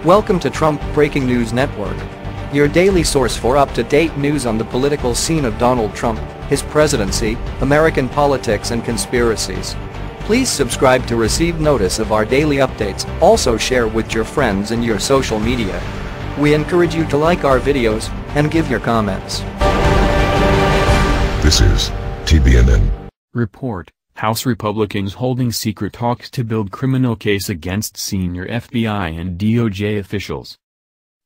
Welcome to Trump Breaking News Network, your daily source for up-to-date news on the political scene of Donald Trump, his presidency, American politics and conspiracies. Please subscribe to receive notice of our daily updates. Also share with your friends and your social media. We encourage you to like our videos and give your comments. This is TBNN. Report: House Republicans holding secret talks to build criminal case against senior FBI and DOJ officials.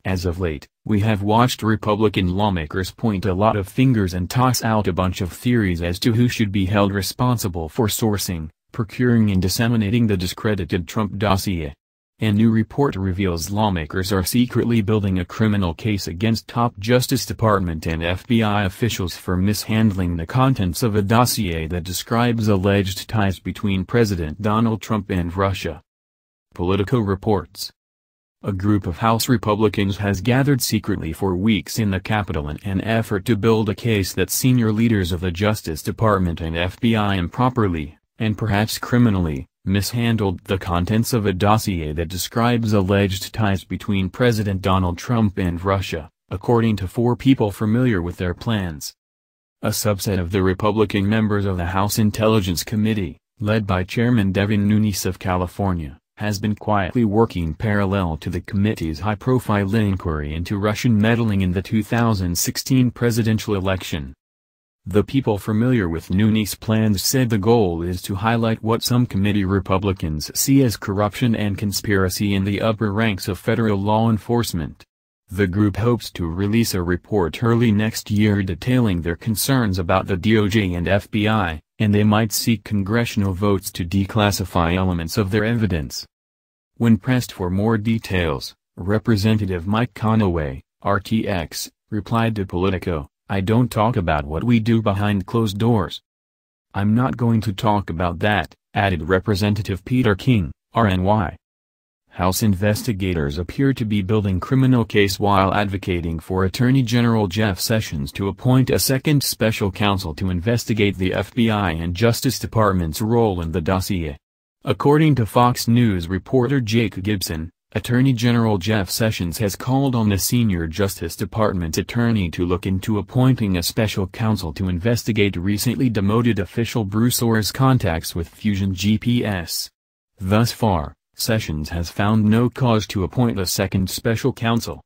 As of late, we have watched Republican lawmakers point a lot of fingers and toss out a bunch of theories as to who should be held responsible for sourcing, procuring and disseminating the discredited Trump dossier. A new report reveals lawmakers are secretly building a criminal case against top Justice Department and FBI officials for mishandling the contents of a dossier that describes alleged ties between President Donald Trump and Russia. Politico reports. A group of House Republicans has gathered secretly for weeks in the Capitol in an effort to build a case that senior leaders of the Justice Department and FBI improperly, and perhaps criminally, mishandled the contents of a dossier that describes alleged ties between President Donald Trump and Russia, according to 4 people familiar with their plans. A subset of the Republican members of the House Intelligence Committee, led by Chairman Devin Nunes of California, has been quietly working parallel to the committee's high-profile inquiry into Russian meddling in the 2016 presidential election. The people familiar with Nunes' plans said the goal is to highlight what some committee Republicans see as corruption and conspiracy in the upper ranks of federal law enforcement. The group hopes to release a report early next year detailing their concerns about the DOJ and FBI, and they might seek congressional votes to declassify elements of their evidence. When pressed for more details, Representative Mike Conaway, RTX, replied to Politico, "I don't talk about what we do behind closed doors." "I'm not going to talk about that," added Representative Peter King, RNY. House investigators appear to be building criminal case while advocating for Attorney General Jeff Sessions to appoint a second special counsel to investigate the FBI and Justice Department's role in the dossier. According to Fox News reporter Jake Gibson, Attorney General Jeff Sessions has called on the senior Justice Department attorney to look into appointing a special counsel to investigate recently demoted official Bruce Orr's contacts with Fusion GPS. Thus far, Sessions has found no cause to appoint a second special counsel.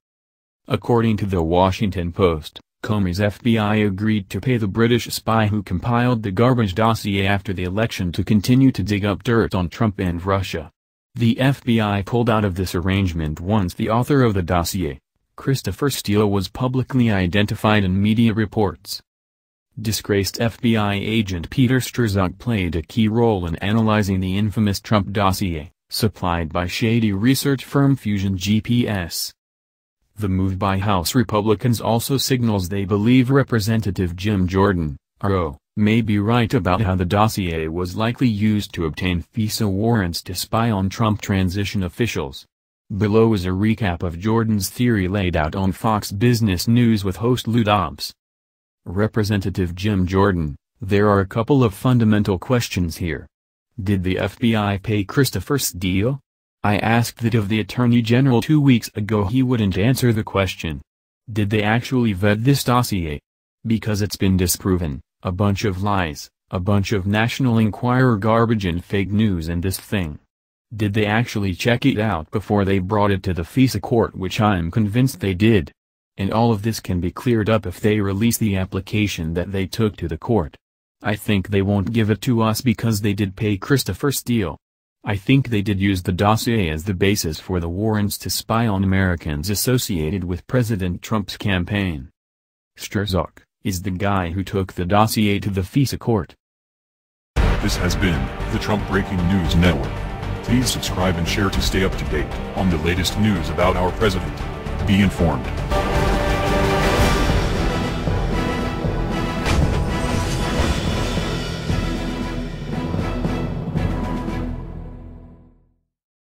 According to the Washington Post, Comey's FBI agreed to pay the British spy who compiled the garbage dossier after the election to continue to dig up dirt on Trump and Russia. The FBI pulled out of this arrangement once the author of the dossier, Christopher Steele, was publicly identified in media reports. Disgraced FBI agent Peter Strzok played a key role in analyzing the infamous Trump dossier, supplied by shady research firm Fusion GPS. The move by House Republicans also signals they believe Representative Jim Jordan, RO, may be right about how the dossier was likely used to obtain FISA warrants to spy on Trump transition officials. Below is a recap of Jordan's theory laid out on Fox Business News with host Lou Dobbs. Representative Jim Jordan: there are a couple of fundamental questions here. Did the FBI pay Christopher Steele? I asked that of the Attorney General 2 weeks ago. He wouldn't answer the question. Did they actually vet this dossier? Because it's been disproven. A bunch of lies, a bunch of National Enquirer garbage and fake news and this thing. Did they actually check it out before they brought it to the FISA court, which I'm convinced they did? And all of this can be cleared up if they release the application that they took to the court. I think they won't give it to us because they did pay Christopher Steele. I think they did use the dossier as the basis for the warrants to spy on Americans associated with President Trump's campaign. Strzok is the guy who took the dossier to the FISA court. This has been the Trump Breaking News Network. Please subscribe and share to stay up to date on the latest news about our president. Be informed.